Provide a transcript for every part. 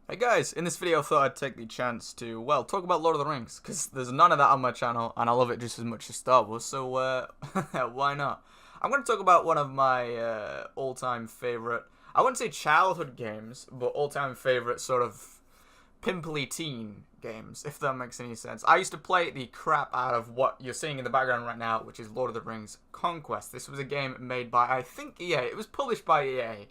Hey guys, in this video I thought I'd take the chance to, well, talk about Lord of the Rings, because there's none of that on my channel, and I love it just as much as Star Wars, so why not? I'm going to talk about one of my all-time favourite, I wouldn't say childhood games, but all-time favourite sort of pimply teen games, if that makes any sense. I used to play the crap out of what you're seeing in the background right now, which is Lord of the Rings Conquest. This was a game made by, I think, EA. It was published by EA.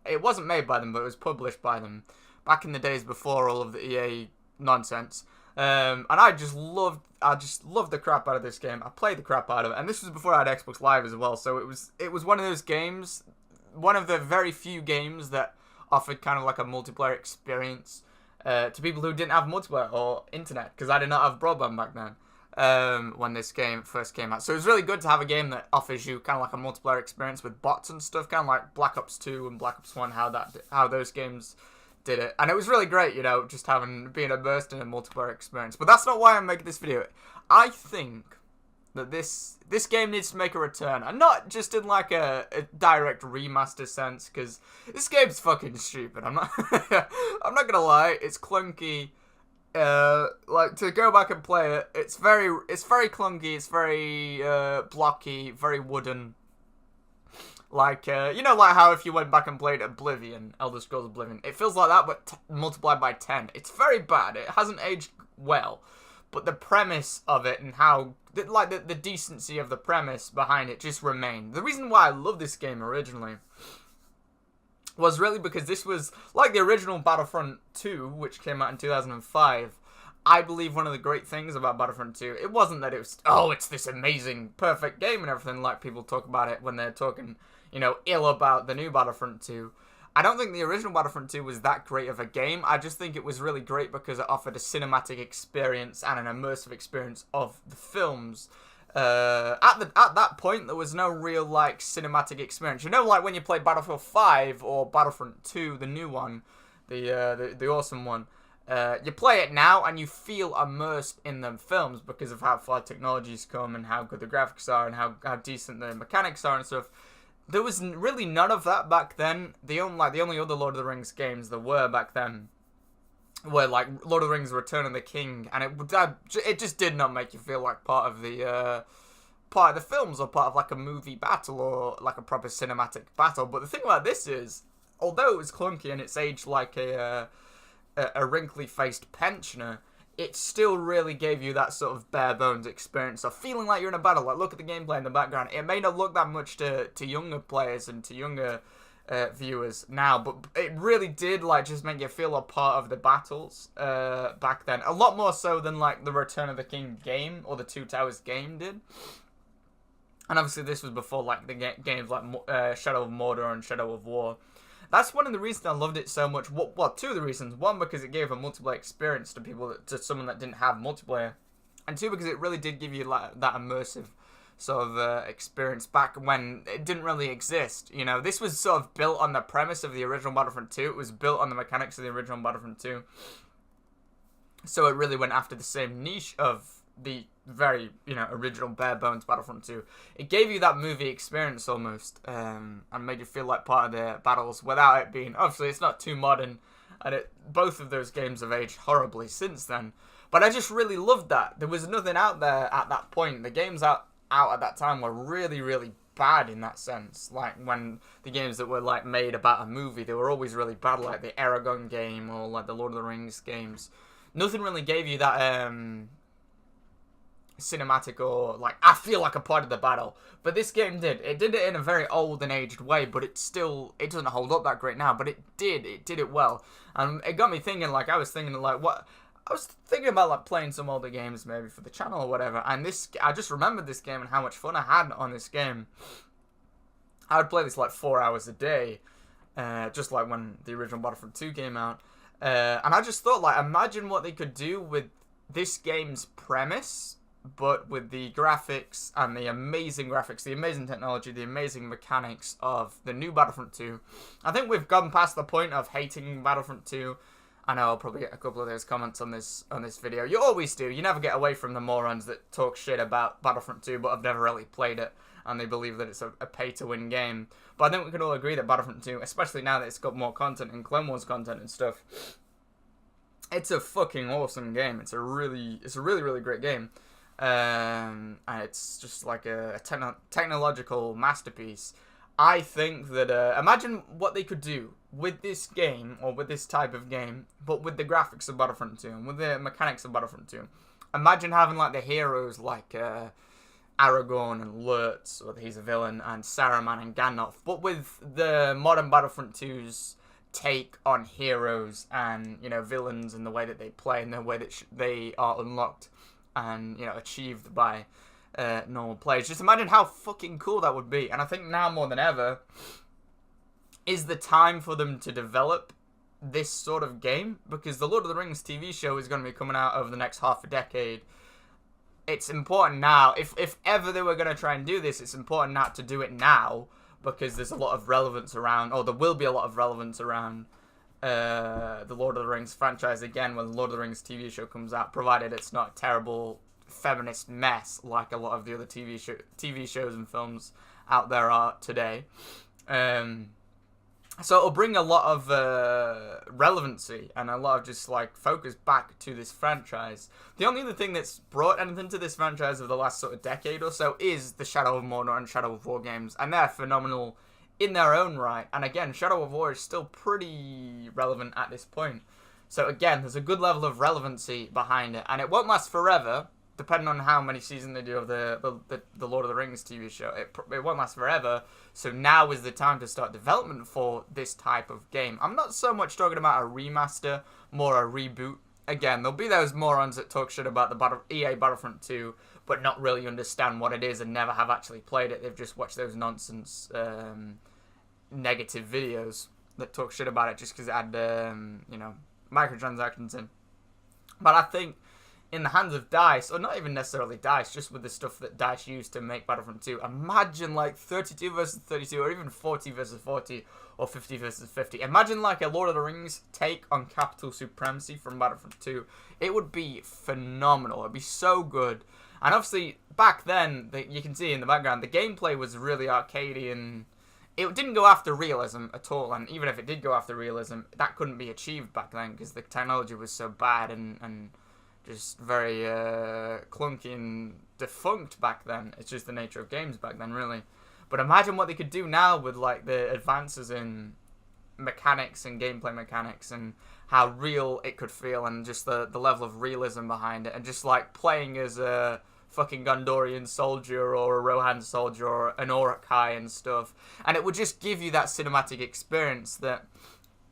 It wasn't made by them, but it was published by them back in the days before all of the EA nonsense. And I just loved the crap out of this game. I played the crap out of it, and this was before I had Xbox Live as well. So it was one of those games, one of the very few games that offered kind of like a multiplayer experience to people who didn't have multiplayer or internet, because I did not have broadband back then when this game first came out. So it was really good to have a game that offers you kind of like a multiplayer experience with bots and stuff, kind of like Black Ops 2 and Black Ops 1, how those games did it. And it was really great, you know, just being immersed in a multiplayer experience. But that's not why I'm making this video. I think that this game needs to make a return, and not just in like a direct remaster sense, because this game's fucking stupid. I'm not I'm not gonna lie, it's clunky. Like, to go back and play it, it's very clunky, it's very blocky, very wooden. Like, you know, like how if you went back and played Oblivion, Elder Scrolls Oblivion, it feels like that, but multiplied by 10. It's very bad. It hasn't aged well, but the premise of it and how, like, the decency of the premise behind it just remained. The reason why I love this game originally was really because this was, like the original Battlefront 2, which came out in 2005, I believe one of the great things about Battlefront 2, it wasn't that it was, oh, it's this amazing, perfect game and everything, like people talk about it when they're talking, you know, ill about the new Battlefront 2. I don't think the original Battlefront 2 was that great of a game. I just think it was really great because it offered a cinematic experience and an immersive experience of the films. At that point, there was no real, like, cinematic experience. You know, like when you play Battlefield 5 or Battlefront 2, the new one, the awesome one, you play it now and you feel immersed in the films because of how far technology's come and how good the graphics are and how decent the mechanics are and stuff. There was really none of that back then. The only other Lord of the Rings games there were back then were like Lord of the Rings: Return of the King, and it just did not make you feel like part of the films or part of like a movie battle or like a proper cinematic battle. But the thing about this is, although it was clunky and it's aged like a wrinkly-faced pensioner, it still really gave you that sort of bare-bones experience of feeling like you're in a battle. Like, look at the gameplay in the background. It may not look that much to younger players and to younger viewers now, but it really did, like, just make you feel a part of the battles back then. A lot more so than, like, the Return of the King game or the Two Towers game did. And obviously this was before, like, the games like Shadow of Mordor and Shadow of War. That's one of the reasons I loved it so much. Well, two of the reasons. One, because it gave a multiplayer experience to someone that didn't have multiplayer. And two, because it really did give you like that immersive sort of experience back when it didn't really exist. You know, this was sort of built on the premise of the original Battlefront 2. It was built on the mechanics of the original Battlefront 2. So it really went after the same niche of the very, you know, original bare bones Battlefront 2. It gave you that movie experience almost, and made you feel like part of the battles without it being, obviously it's not too modern, and both of those games have aged horribly since then. But I just really loved that. There was nothing out there at that point. The games out at that time were really, really bad in that sense. Like when the games that were like made about a movie, they were always really bad, like the Aragon game or like the Lord of the Rings games. Nothing really gave you that cinematic or like I feel like a part of the battle, but this game did. It did it in a very old and aged way, but it doesn't hold up that great now, but it did it well, and it got me thinking. Like I was thinking about like playing some older games maybe for the channel or whatever, and I just remembered this game and how much fun I had on this game. I would play this like 4 hours a day, just like when the original Battlefront 2 came out, and I just thought, like, imagine what they could do with this game's premise, but with the graphics and the amazing graphics, the amazing technology, the amazing mechanics of the new Battlefront 2. I think we've gone past the point of hating Battlefront 2. I know I'll probably get a couple of those comments on this video. You always do. You never get away from the morons that talk shit about Battlefront 2 but have never really played it, and they believe that it's a pay-to-win game. But I think we can all agree that Battlefront 2, especially now that it's got more content and Clone Wars content and stuff, It's a fucking awesome game. It's a really really great game. And it's just like a technological masterpiece. I think that imagine what they could do with this game, or with this type of game, but with the graphics of Battlefront 2 and with the mechanics of Battlefront 2. Imagine having like the heroes like Aragorn and Lurtz, whether he's a villain, and Saruman and Gandalf, but with the modern Battlefront 2's take on heroes and, you know, villains and the way that they play and the way that they are unlocked and, you know, achieved by normal players. Just imagine how fucking cool that would be. And I think now more than ever is the time for them to develop this sort of game, because the Lord of the Rings TV show is going to be coming out over the next half a decade. It's important now, if ever they were going to try and do this, it's important not to do it now, because there's a lot of relevance around, or there will be a lot of relevance around the Lord of the Rings franchise again when the Lord of the Rings TV show comes out, provided it's not a terrible feminist mess like a lot of the other TV shows and films out there are today. So it'll bring a lot of relevancy and a lot of just like focus back to this franchise. The only other thing that's brought anything to this franchise over the last sort of decade or so is the Shadow of Mordor and Shadow of War games, and they're phenomenal in their own right. And again, Shadow of War is still pretty relevant at this point. So again, there's a good level of relevancy behind it, and it won't last forever, depending on how many seasons they do of the Lord of the Rings TV show. It won't last forever, so now is the time to start development for this type of game. I'm not so much talking about a remaster, more a reboot. Again, there'll be those morons that talk shit about the EA Battlefront 2, but not really understand what it is and never have actually played it. They've just watched those nonsense negative videos that talk shit about it just because it had, you know, microtransactions in. But I think in the hands of DICE, or not even necessarily DICE, just with the stuff that DICE used to make Battlefront 2, imagine like 32 versus 32, or even 40 versus 40, or 50 versus 50. Imagine like a Lord of the Rings take on capital supremacy from Battlefront 2. It would be phenomenal. It would be so good. And obviously, back then, you can see in the background, the gameplay was really arcadey, and it didn't go after realism at all. And even if it did go after realism, that couldn't be achieved back then, because the technology was so bad and just very clunky and defunct back then. It's just the nature of games back then, really. But imagine what they could do now with like the advances in mechanics and gameplay mechanics and how real it could feel, and just the level of realism behind it, and just like playing as a fucking Gondorian soldier or a Rohan soldier or an Uruk-hai and stuff. And it would just give you that cinematic experience that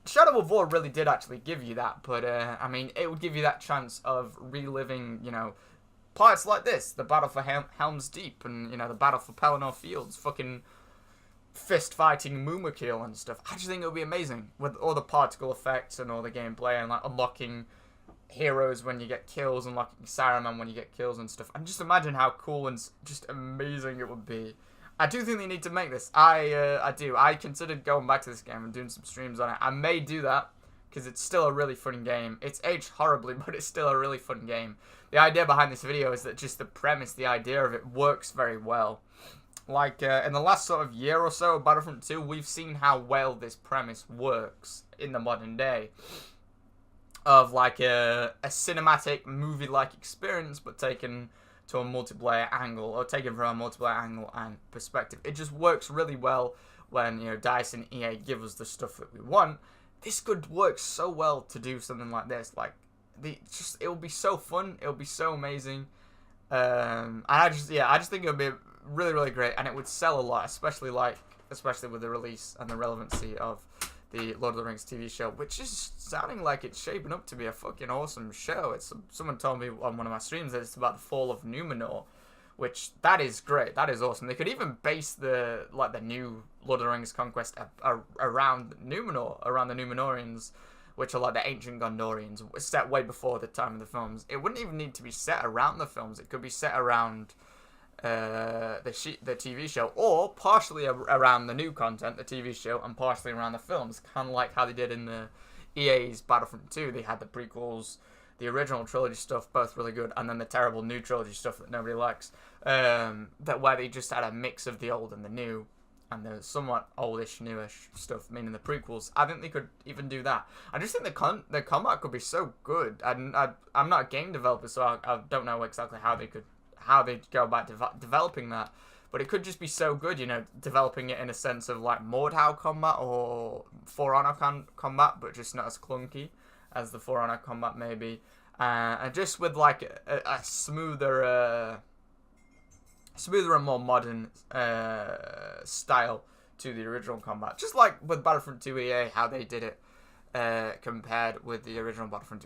Shadow of War really did actually give you that, but I mean, it would give you that chance of reliving, you know, parts like this, the battle for Helm's Deep, and, you know, the battle for Pelennor Fields, fucking fist-fighting Mumakil and stuff. I just think it would be amazing, with all the particle effects and all the gameplay, and like unlocking heroes when you get kills, unlocking Saruman when you get kills and stuff. And just imagine how cool and just amazing it would be. I do think they need to make this. I do. I considered going back to this game and doing some streams on it. I may do that, because it's still a really fun game. It's aged horribly, but it's still a really fun game. The idea behind this video is that just the premise, the idea of it works very well. Like, in the last sort of year or so of Battlefront 2, we've seen how well this premise works in the modern day. Of, like, a cinematic, movie-like experience, but taken to a multiplayer angle, or taken from a multiplayer angle and perspective. It just works really well when, you know, DICE and EA give us the stuff that we want. This could work so well to do something like this. Like, it will be so fun. It will be so amazing. And I just think it would be really, really great, and it would sell a lot, especially with the release and the relevancy of the Lord of the Rings TV show, which is sounding like it's shaping up to be a fucking awesome show. Someone told me on one of my streams that it's about the fall of Numenor, which, that is great. That is awesome. They could even base the new Lord of the Rings Conquest around Numenor, around the Numenorians, which are like the ancient Gondorians, set way before the time of the films. It wouldn't even need to be set around the films. It could be set around the TV show, or partially around the new content, the TV show, and partially around the films, kind of like how they did in the EA's Battlefront 2. They had the prequels, the original trilogy stuff, both really good, and then the terrible new trilogy stuff that nobody likes, where they just had a mix of the old and the new. and the somewhat oldish, newish stuff, meaning the prequels. I think they could even do that. I just think the combat could be so good. I'm not a game developer, so I don't know exactly how they'd go about developing that. But it could just be so good, you know, developing it in a sense of like Mordhau combat or For Honor combat, but just not as clunky as the For Honor combat maybe. And just with like a smoother and more modern style to the original combat. Just like with Battlefront 2 EA, how they did it compared with the original Battlefront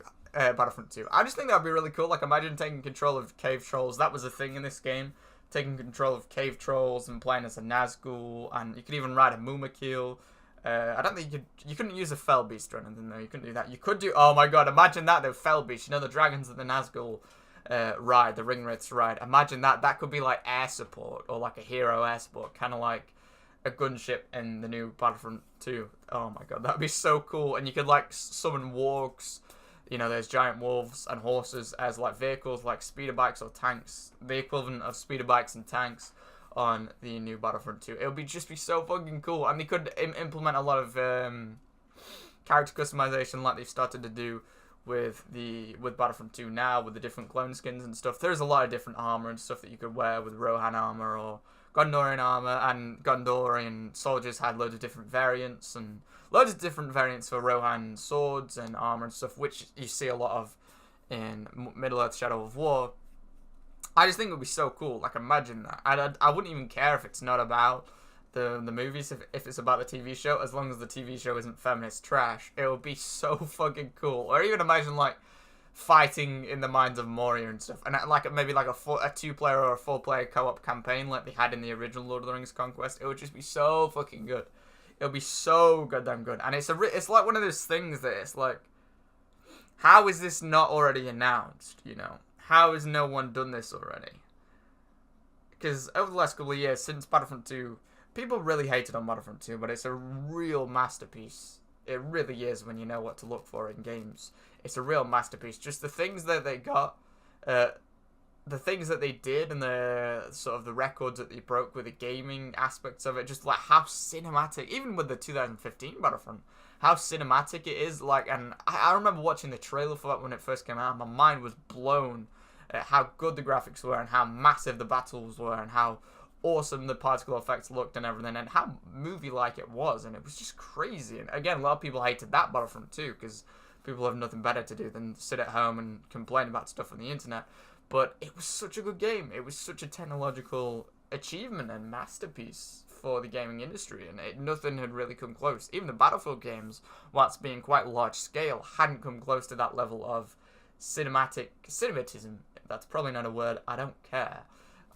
2. I just think that would be really cool. Like, imagine taking control of cave trolls. That was a thing in this game. Taking control of cave trolls and playing as a Nazgul, and you could even ride a Mumakil. I don't think you couldn't use a Fell Beast or anything though. You couldn't do that. You could do. Oh my god! Imagine that though. Fell Beast. You know the dragons that the Nazgul ride, the Ringwraiths ride. Imagine that. That could be like air support or like a hero air support, kind of like a gunship in the new Battlefront 2. Oh my god, that'd be so cool. And you could like summon wargs. You know, there's giant wolves and horses as like vehicles, like speeder bikes or tanks, the equivalent of speeder bikes and tanks on the new Battlefront 2. It would just be so fucking cool, and they could implement a lot of character customization like they've started to do with Battlefront 2 now, with the different clone skins and stuff. There's a lot of different armor and stuff that you could wear with Rohan armor or Gondorian armor, and Gondorian soldiers had loads of different variants and loads of different variants for Rohan swords and armor and stuff, which you see a lot of in Middle-earth Shadow of War. I just think it would be so cool. Like, imagine that. I wouldn't even care if it's not about the movies, if it's about the TV show, as long as the TV show isn't feminist trash. It would be so fucking cool. Or even imagine, like, fighting in the Mines of Moria and stuff. And, like, maybe, like, a 2-player or a 4-player co-op campaign like they had in the original Lord of the Rings Conquest. It would just be so fucking good. It'll be so goddamn good. And it's like one of those things that it's like, how is this not already announced, you know? How has no one done this already? Because over the last couple of years, since Battlefront 2, people really hated on Battlefront 2, but it's a real masterpiece. It really is when you know what to look for in games. It's a real masterpiece. Just the things that they got, the things that they did, and the sort of the records that they broke with the gaming aspects of it, just like how cinematic, even with the 2015 Battlefront, how cinematic it is. Like, and I remember watching the trailer for that when it first came out, and my mind was blown at how good the graphics were and how massive the battles were and how awesome the particle effects looked and everything, and how movie-like it was, and it was just crazy. And again, a lot of people hated that Battlefront too, because people have nothing better to do than sit at home and complain about stuff on the internet. But it was such a good game. It was such a technological achievement and masterpiece for the gaming industry, and nothing had really come close. Even the Battlefield games, whilst being quite large scale, hadn't come close to that level of cinematism. That's probably not a word. I don't care.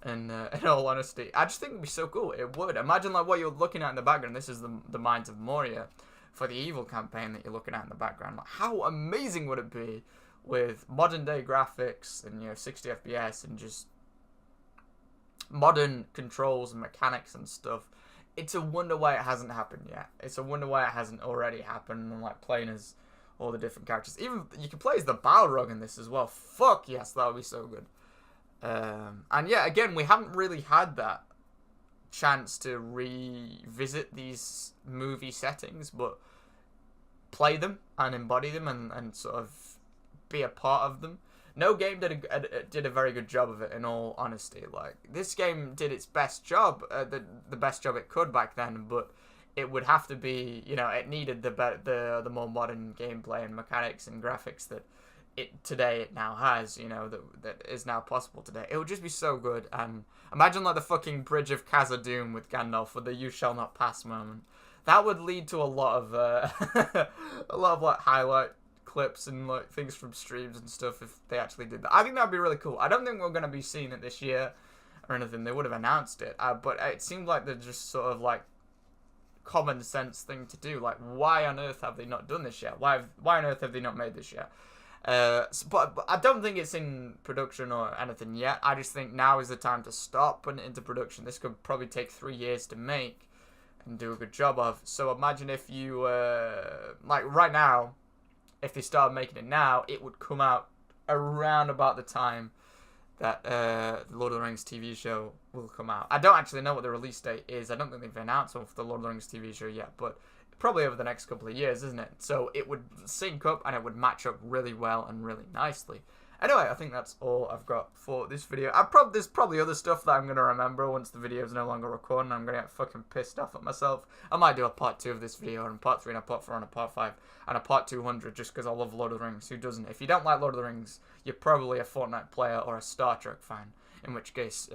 And in all honesty, I just think it'd be so cool. It would. Imagine like what you're looking at in the background. This is the Mines of Moria for the Evil campaign that you're looking at in the background. Like, how amazing would it be with modern day graphics and, you know, 60 FPS and just modern controls and mechanics and stuff? It's a wonder why it hasn't happened yet. It's a wonder why it hasn't already happened. And like playing as all the different characters. Even you can play as the Balrog in this as well. Fuck yes, that would be so good. And yeah, again, we haven't really had that chance to revisit these movie settings, but play them and embody them and sort of be a part of them. No game did a very good job of it, in all honesty. Like, this game did its best job, the best job it could back then, but it would have to be, you know, it needed the more modern gameplay and mechanics and graphics that it now has, you know, that is now possible today. It would just be so good. And imagine like the fucking Bridge of Khazad-dûm with Gandalf with the "You shall not pass" moment. That would lead to a lot of like highlight clips and like things from streams and stuff if they actually did that. I think that'd be really cool. I don't think we're gonna be seeing it this year or anything. They would have announced it, but it seemed like they're just sort of like common sense thing to do. Like, why on earth have they not done this yet? Why on earth have they not made this yet? But I don't think it's in production or anything yet. I just think now is the time to start putting it into production. This could probably take 3 years to make and do a good job of. So imagine if you, like right now, if they started making it now, it would come out around about the time that the Lord of the Rings TV show will come out. I don't actually know what the release date is. I don't think they've announced one for the Lord of the Rings TV show yet, but probably over the next couple of years, isn't it? So it would sync up and it would match up really well and really nicely. Anyway, I think that's all I've got for this video. There's probably other stuff that I'm going to remember once the video is no longer recording. I'm going to get fucking pissed off at myself. I might do a part 2 of this video, and a part 3, and a part 4, and a part 5, and a part 200, just because I love Lord of the Rings. Who doesn't? If you don't like Lord of the Rings, you're probably a Fortnite player or a Star Trek fan, in which case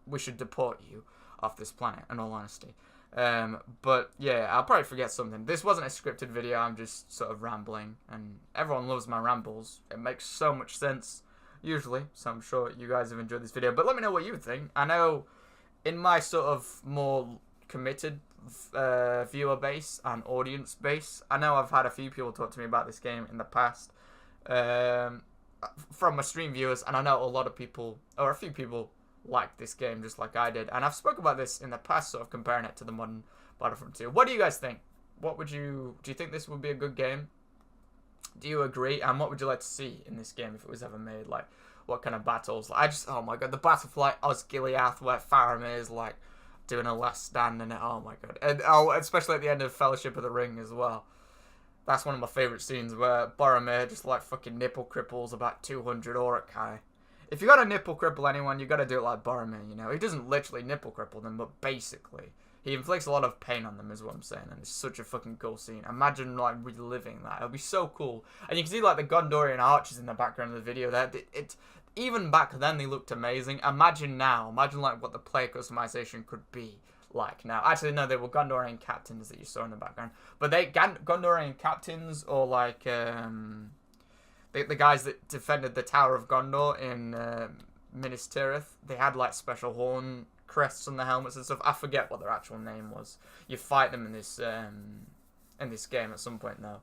we should deport you off this planet, in all honesty. But yeah, I'll probably forget something. This wasn't a scripted video, I'm just sort of rambling, and everyone loves my rambles. It makes so much sense, usually, so I'm sure you guys have enjoyed this video. But let me know what you think. I know in my sort of more committed viewer base and audience base, I know I've had a few people talk to me about this game in the past, from my stream viewers, and I know a lot of people, or a few people, like this game just like I did, and I've spoken about this in the past, sort of comparing it to the modern Battlefront 2. What do you guys think? Do you think this would be a good game? Do you agree? And what would you like to see in this game if it was ever made? Like, what kind of battles? Oh my god, the battle for like Osgiliath, where Faramir is like doing a last stand in it. Oh my god, and especially at the end of Fellowship of the Ring as well. That's one of my favorite scenes, where Boromir just like fucking nipple cripples about 200 Uruk-hai. If you gotta nipple cripple anyone, you gotta do it like Boromir, you know? He doesn't literally nipple cripple them, but basically, he inflicts a lot of pain on them, is what I'm saying, and it's such a fucking cool scene. Imagine, like, reliving that. It'll be so cool. And you can see, like, the Gondorian archers in the background of the video there. Even back then, they looked amazing. Imagine now. Imagine, like, what the player customization could be like now. Actually, no, they were Gondorian captains that you saw in the background. But Gondorian captains, or, like, the guys that defended the Tower of Gondor in Minas Tirith, they had like special horn crests on the helmets and stuff. I forget what their actual name was. You fight them in this game at some point now,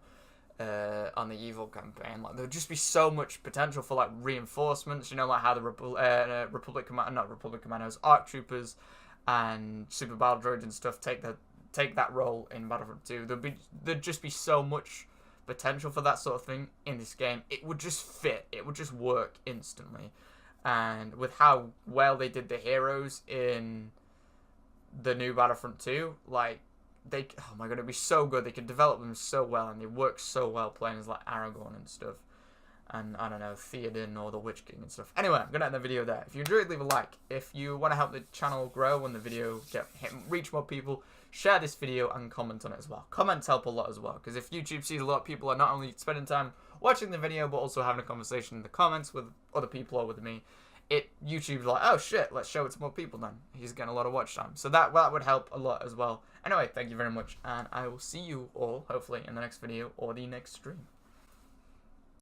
on the Evil campaign. Like, there'd just be so much potential for like reinforcements. You know, like how the Republic Commandos, ARC Troopers, and Super Battle Droids and stuff take that role in Battlefront 2. There'd just be so much potential for that sort of thing in this game. It would just fit. It would just work instantly. And with how well they did the heroes in the new Battlefront 2, like, oh my god, it'd be so good. They could develop them so well, and they work so well playing as like Aragorn and stuff. And, I don't know, Theoden or the Witch King and stuff. Anyway, I'm going to end the video there. If you enjoyed, leave a like. If you want to help the channel grow and the video reach more people, share this video and comment on it as well. Comments help a lot as well, because if YouTube sees a lot of people are not only spending time watching the video, but also having a conversation in the comments with other people or with me, YouTube's like, oh shit, let's show it to more people then. He's getting a lot of watch time. So that would help a lot as well. Anyway, thank you very much, and I will see you all, hopefully, in the next video or the next stream.